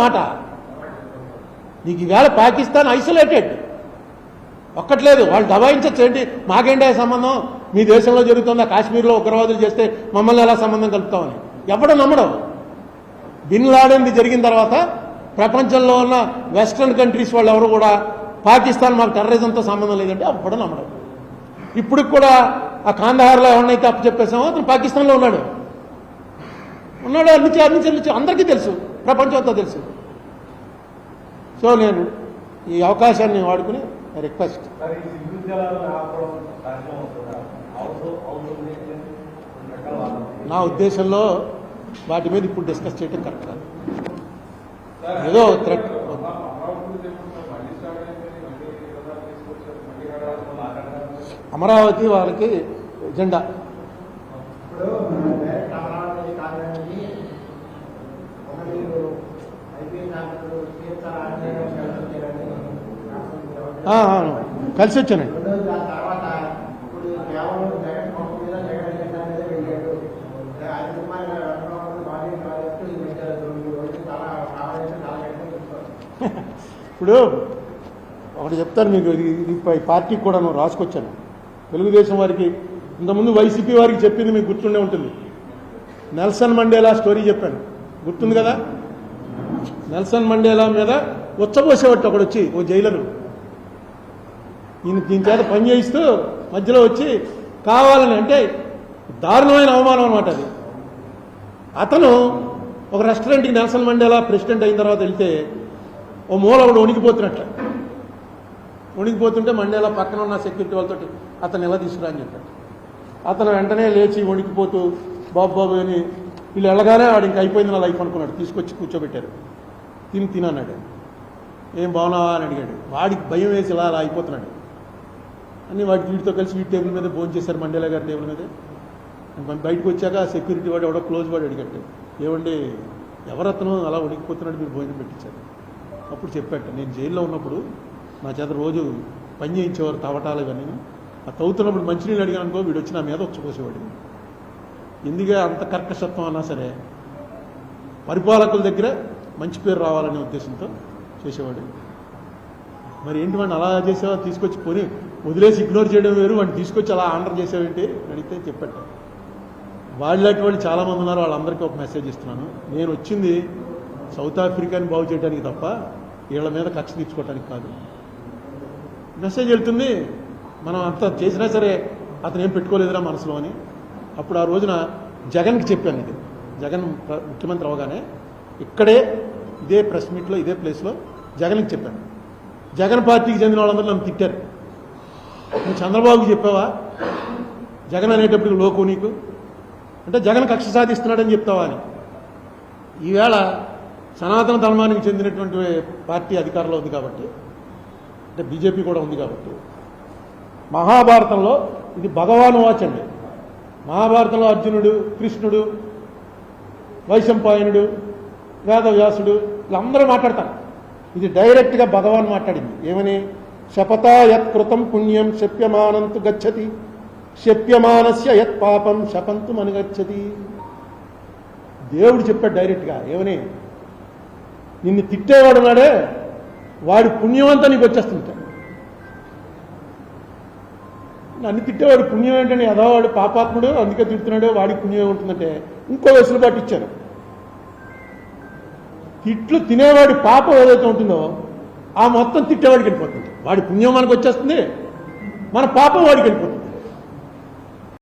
మాట. నీకు ఈవేళ పాకిస్తాన్ ఐసోలేటెడ్ ఒక్కట్లేదు, వాళ్ళు దబాయించచ్చు ఏంటి, మాకేంటి సంబంధం, మీ దేశంలో జరుగుతుందా, కాశ్మీర్లో ఉగ్రవాదులు చేస్తే మమ్మల్ని ఎలా సంబంధం కలుపుతామని ఎవడో నమ్మడం. బిన్ లాడెన్ది జరిగిన తర్వాత ప్రపంచంలో ఉన్న వెస్ట్రన్ కంట్రీస్ వాళ్ళు ఎవరు కూడా పాకిస్తాన్ మాకు టెర్రరిజంతో సంబంధం లేదంటే అప్పుడు నమ్మడం. ఇప్పుడు కూడా ఆ కాందహార్లో ఎవరినైతే అప్పచెప్పేసామో అతను పాకిస్తాన్లో ఉన్నాడు అన్ని అందరికీ తెలుసు, ప్రపంచం అంతా తెలుసు. సో నేను ఈ అవకాశాన్ని వాడుకుని రిక్వెస్ట్, నా ఉద్దేశంలో వాటి మీద ఇప్పుడు డిస్కస్ చేయడం కరెక్ట్ కాదు. ఏదో థ్రెట్ అమరావతి వాళ్ళకి ఎజెండా. కలిసి వచ్చానండి. ఇప్పుడు ఒకటి చెప్తాను మీకు, ఇది పార్టీకి కూడా నేను రాసుకొచ్చాను. తెలుగుదేశం వారికి ఇంతకుముందు వైసీపీ వారికి చెప్పింది మీకు గుర్తుండే ఉంటుంది. నెల్సన్ మండేలా స్టోరీ చెప్పాను, గుర్తుంది కదా. నెల్సన్ మండేలా మీద ఉచ్చబోసేవాడు ఒకడు వచ్చి, ఓ జైలరు, దీని చేత పని చేయిస్తూ మధ్యలో వచ్చి కావాలని, అంటే దారుణమైన అవమానం అనమాట అది. అతను ఒక రెస్టారెంట్కి నెల్సన్ మండేలా ప్రెసిడెంట్ అయిన తర్వాత వెళ్తే ఓ మూల ఒకడు వణికిపోతుంటే మండేలా పక్కన ఉన్న సెక్యూరిటీ వాళ్ళతో అతను ఎలా తీసుకురా అని చెప్పాడు. అతను వెంటనే లేచి వణికిపోతూ బాబు అని వీళ్ళు వెళ్ళగానే వాడు ఇంకా అయిపోయింది నా లైఫ్ అనుకున్నాడు. తీసుకొచ్చి కూర్చోబెట్టారు. తినన్నాడు. ఏం బాగున్నావా అని అడిగాడు. వాడికి భయం వేసి ఇలా అలా అయిపోతున్నాడు అని వీటితో కలిసి వీటి టేబుల్ మీద భోజనం చేశారు, మండేలా గారి టేబుల్ మీద. బయటకు వచ్చాక సెక్యూరిటీ వాడు ఎవడో క్లోజ్ వాడు అడిగట్టు, ఏమండి ఎవరతను అలా వణికిపోతున్నాడు, మీరు భోజనం పెట్టించారు. అప్పుడు చెప్పాట, నేను జైల్లో ఉన్నప్పుడు నా చేత రోజు పని చేయించేవారు తవ్వటాలు ఇవన్నీ. ఆ తవ్వుతున్నప్పుడు మంచినీళ్ళు అడిగాను అనుకో, వీడు వచ్చి నా మీద వచ్చుకోసేవాడు. ఎందుకే అంత కర్కశత్వం అన్నా సరే పరిపాలకుల దగ్గర మంచి పేరు రావాలనే ఉద్దేశంతో చేసేవాడు. మరి ఏంటి వాడిని అలా చేసేవా, తీసుకొచ్చి పోనీ వదిలేసి ఇగ్నోర్ చేయడం వేరు, వాడిని తీసుకొచ్చి అలా ఆర్డర్ చేసేవేంటి అడిగితే చెప్పాట. వాళ్ళటి వాళ్ళు చాలామంది ఉన్నారు, వాళ్ళందరికీ ఒక మెసేజ్ ఇస్తున్నాను. నేను వచ్చింది సౌత్ ఆఫ్రికాని బాగు చేయడానికి తప్ప వీళ్ళ మీద కక్ష తీర్చుకోవడానికి కాదు. మెసేజ్ వెళ్తుంది, మనం అంత చేసినా సరే అతను ఏం పెట్టుకోలేదురా మనసులో అని. అప్పుడు ఆ రోజున జగన్కి చెప్పాను, ఇది జగన్ ముఖ్యమంత్రి అవగానే ఇక్కడే ఇదే ప్రెస్ మీట్లో ఇదే ప్లేస్లో జగన్కి చెప్పాను. జగన్ పార్టీకి చెందిన వాళ్ళందరూ నన్ను తిట్టారు, నువ్వు చంద్రబాబుకి చెప్పావా జగన్ అనేటప్పుడు లోకు నీకు, అంటే జగన్ కక్ష సాధిస్తున్నాడని చెప్తావా అని. ఈవేళ సనాతన ధర్మానికి చెందినటువంటి పార్టీ అధికారంలో ఉంది కాబట్టి, అంటే బీజేపీ కూడా ఉంది కాబట్టి, మహాభారతంలో ఇది భగవాన్ వాచ్ అండి. మహాభారతంలో అర్జునుడు, కృష్ణుడు, వైశంపాయనుడు, వేదవ్యాసుడు వీళ్ళందరూ మాట్లాడతారు. ఇది డైరెక్ట్గా భగవాన్ మాట్లాడింది. ఏమని? శపథా యత్ కృతం పుణ్యం శప్యమానంతు గచ్చతి, శప్యమానస్య యత్ పాపం శపంతు మనుగచ్చతి. దేవుడు చెప్పాడు డైరెక్ట్గా. ఏమని? నిన్ను తిట్టేవాడు నాడే వాడి పుణ్యమంతా నీకు వచ్చేస్తుంటా. నన్ను తిట్టేవాడు పుణ్యం ఏంటని, ఎదవాడు పాపాత్ముడు అందుకే తిడుతున్నాడు, వాడికి పుణ్యం ఉంటుందంటే ఇంకో వెసులుబాటు ఇచ్చారు. తిట్లు తినేవాడి పాపం ఏదైతే ఉంటుందో ఆ మొత్తం తిట్టేవాడికి వెళ్ళిపోతుంది. వాడి పుణ్యం మనకు వచ్చేస్తుంది, మన పాపం వాడికి వెళ్ళిపోతుంది.